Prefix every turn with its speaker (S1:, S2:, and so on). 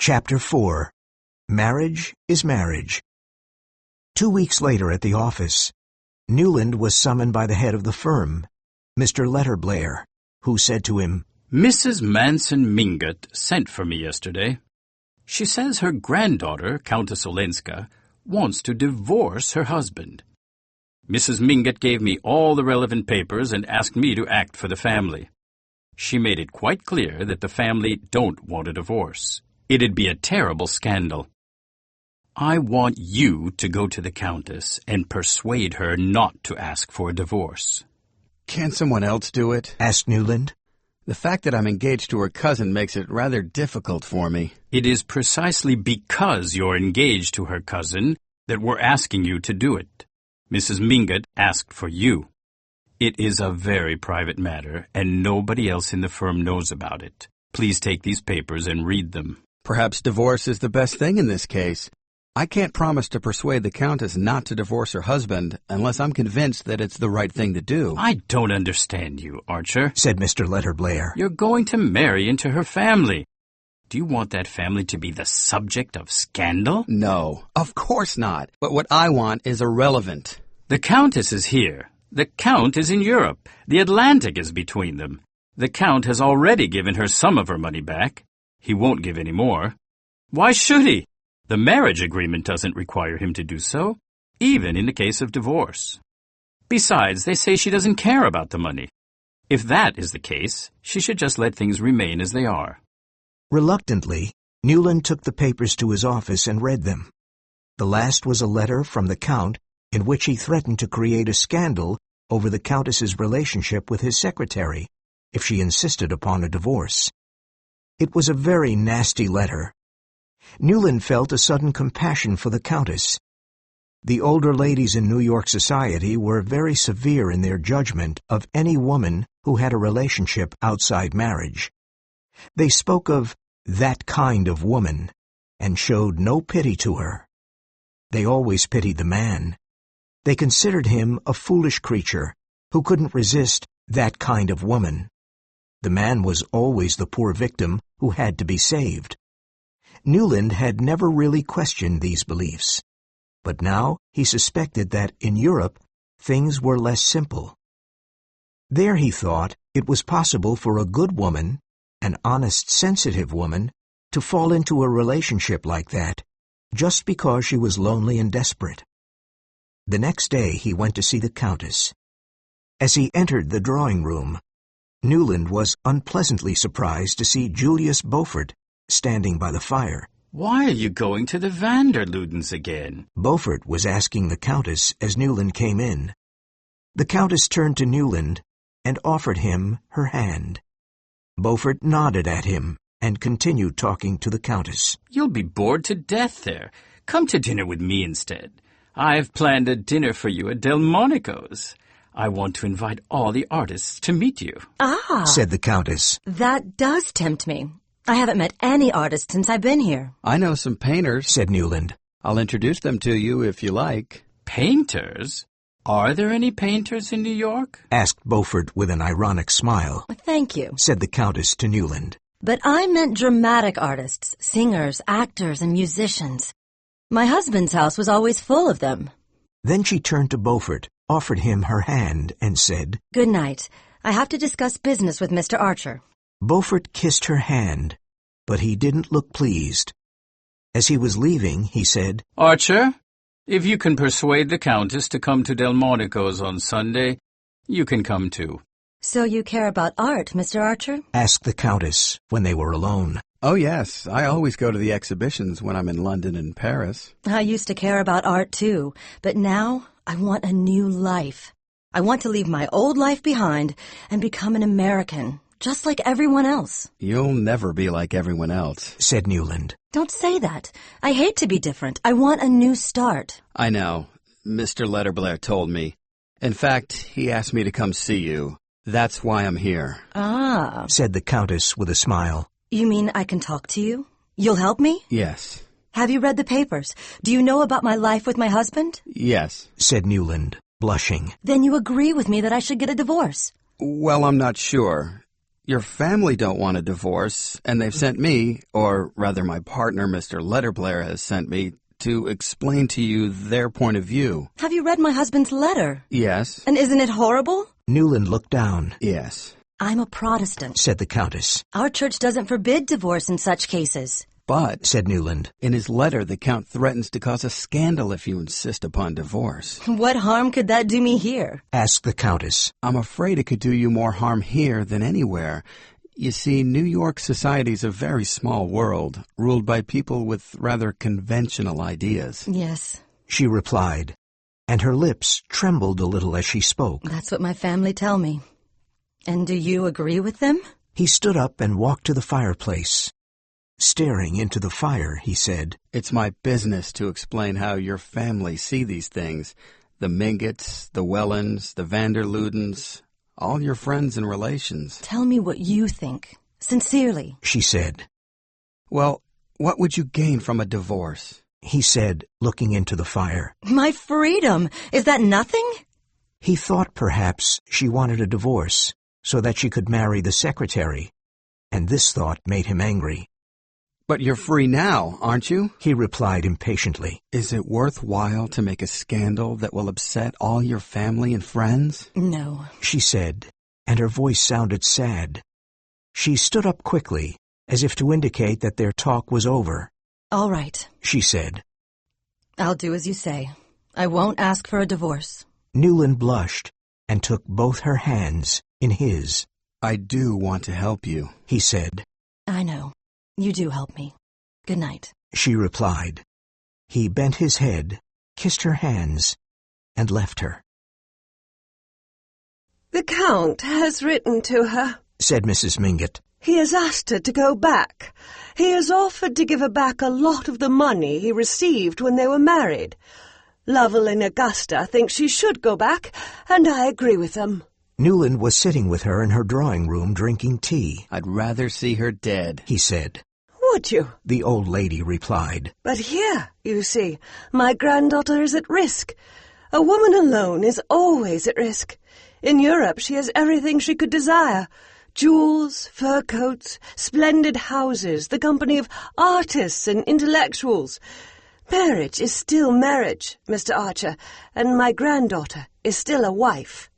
S1: Chapter 4. Marriage is Marriage. 2 weeks later at the office, Newland was summoned by the head of the firm, Mr. Letterblair, who said to him,
S2: "Mrs. Manson Mingott sent for me yesterday. She says her granddaughter, Countess Olenska, wants to divorce her husband. Mrs. Mingott gave me all the relevant papers and asked me to act for the family. She made it quite clear that the family don't want a divorce. It'd be a terrible scandal. I want you to go to the Countess and persuade her not to ask for a divorce."
S3: "Can't someone else do it?"
S1: asked Newland.
S3: "The fact that I'm engaged to her cousin makes it rather difficult for me."
S2: It is precisely because you're engaged to her cousin that we're asking you to do it. Mrs. Mingott asked for you. It is a very private matter, and nobody else in the firm knows about it. Please take these papers and read them."
S3: Perhaps divorce is the best thing in this case. I can't promise to persuade the Countess not to divorce her husband unless I'm convinced that it's the right thing to do.
S2: "I don't understand you, Archer,"
S1: said Mr. Letterblair.
S2: "You're going to marry into her family. Do you want that family to be the subject of scandal?"
S3: No, of course not. But what I want is irrelevant.
S2: The Countess is here. The Count is in Europe. The Atlantic is between them. The Count has already given her some of her money back. He won't give any more. Why should he? The marriage agreement doesn't require him to do so, even in the case of divorce. Besides, they say she doesn't care about the money. If that is the case, she should just let things remain as they are.
S1: Reluctantly, Newland took the papers to his office and read them. The last was a letter from the Count in which he threatened to create a scandal over the Countess's relationship with his secretary if she insisted upon a divorce. It was a very nasty letter. Newland felt a sudden compassion for the Countess. The older ladies in New York society were very severe in their judgment of any woman who had a relationship outside marriage. They spoke of "that kind of woman" and showed no pity to her. They always pitied the man. They considered him a foolish creature who couldn't resist that kind of woman. The man was always the poor victim who had to be saved. Newland had never really questioned these beliefs, but now he suspected that in Europe things were less simple. There, he thought, it was possible for a good woman, an honest, sensitive woman, to fall into a relationship like that, just because she was lonely and desperate. The next day he went to see the Countess. As he entered the drawing-room, Newland was unpleasantly surprised to see Julius Beaufort standing by the fire.
S2: "Why are you going to the Vanderludens again?"
S1: Beaufort was asking the Countess as Newland came in. The Countess turned to Newland and offered him her hand. Beaufort nodded at him and continued talking to the Countess.
S2: "You'll be bored to death there. Come to dinner with me instead. I've planned a dinner for you at Delmonico's. I want to invite all the artists to meet you,"
S1: said the Countess.
S4: That does tempt me. I haven't met any artists since I've been here.
S3: "I know some painters,"
S1: said Newland.
S3: "I'll introduce them to you if you like."
S2: "Painters? Are there any painters in New York?"
S1: asked Beaufort with an ironic smile.
S4: Thank you.
S1: Said the Countess to Newland.
S4: But I meant dramatic artists, singers, actors, and musicians. My husband's house was always full of them.
S1: Then she turned to Beaufort, offered him her hand, and said,
S4: "Good night. I have to discuss business with Mr. Archer."
S1: Beaufort kissed her hand, but he didn't look pleased. As he was leaving, he said,
S2: "Archer, if you can persuade the Countess to come to Delmonico's on Sunday, you can come too."
S4: "So you care about art, Mr. Archer?"
S1: asked the Countess when they were alone.
S3: "Oh, yes. I always go to the exhibitions when I'm in London and Paris."
S4: "I used to care about art too, but now I want a new life. I want to leave my old life behind and become an American, just like everyone else."
S3: "You'll never be like everyone else,"
S1: said Newland.
S4: "Don't say that. I hate to be different. I want a new start."
S3: "I know. Mr. Letterblair told me. In fact, he asked me to come see you. That's why I'm here,"
S1: said the Countess with a smile.
S4: You mean I can talk to you? You'll help me?
S3: "Yes."
S4: Have you read the papers? Do you know about my life with my husband?
S3: "Yes,"
S1: said Newland, blushing.
S4: Then you agree with me that I should get a divorce?
S3: "Well, I'm not sure. Your family don't want a divorce, and they've sent me, or rather my partner, Mr. Letterblair, has sent me, to explain to you their point of view.
S4: Have you read my husband's letter?
S3: Yes.
S4: And isn't it horrible?
S1: Newland looked down.
S3: Yes.
S4: I'm a Protestant,
S1: Said the Countess.
S4: Our church doesn't forbid divorce in such cases.
S3: But,
S1: Said Newland.
S3: in his letter, the Count threatens to cause a scandal if you insist upon divorce.
S4: What harm could that do me here?
S1: Asked the Countess.
S3: I'm afraid it could do you more harm here than anywhere. You see, New York society's a very small world, ruled by people with rather conventional ideas.
S4: Yes,
S1: She replied, and her lips trembled a little as she spoke.
S4: that's what my family tell me. And do you agree with them?
S1: He stood up and walked to the fireplace. Staring into the fire, he said,
S3: It's my business to explain how your family see these things. The Mingotts, the Wellens, the Vanderludens, all your friends and relations.
S4: Tell me what you think. Sincerely.
S1: She said.
S3: Well, what would you gain from a divorce?
S1: He said, looking into the fire.
S4: My freedom! Is that nothing?
S1: He thought perhaps she wanted a divorce so that she could marry the secretary, and this thought made him angry.
S3: But you're free now, aren't you?
S1: He replied impatiently.
S3: Is it worthwhile to make a scandal that will upset all your family and friends?
S4: No.
S1: She said, and her voice sounded sad. She stood up quickly, as if to indicate that their talk was over.
S4: All right.
S1: She said.
S4: I'll do as you say. I won't ask for a divorce.
S1: Newland blushed and took both her hands in his.
S3: I do want to help you,
S1: He said.
S4: I know. You do help me. Good night.
S1: She replied. He bent his head, kissed her hands, and left her.
S5: The Count has written to her,
S1: Said Mrs. Mingott.
S5: He has asked her to go back. He has offered to give her back a lot of the money he received when they were married. Lovell and Augusta think she should go back, and I agree with them.
S1: Newland was sitting with her in her drawing room drinking tea.
S3: I'd rather see her dead.
S1: He said.
S5: Would you?
S1: The old lady replied.
S5: But here, you see, my granddaughter is at risk. A woman alone is always at risk. In Europe she has everything she could desire. Jewels, fur coats, splendid houses, the company of artists and intellectuals. Marriage is still marriage, Mr. Archer, and my granddaughter is still a wife.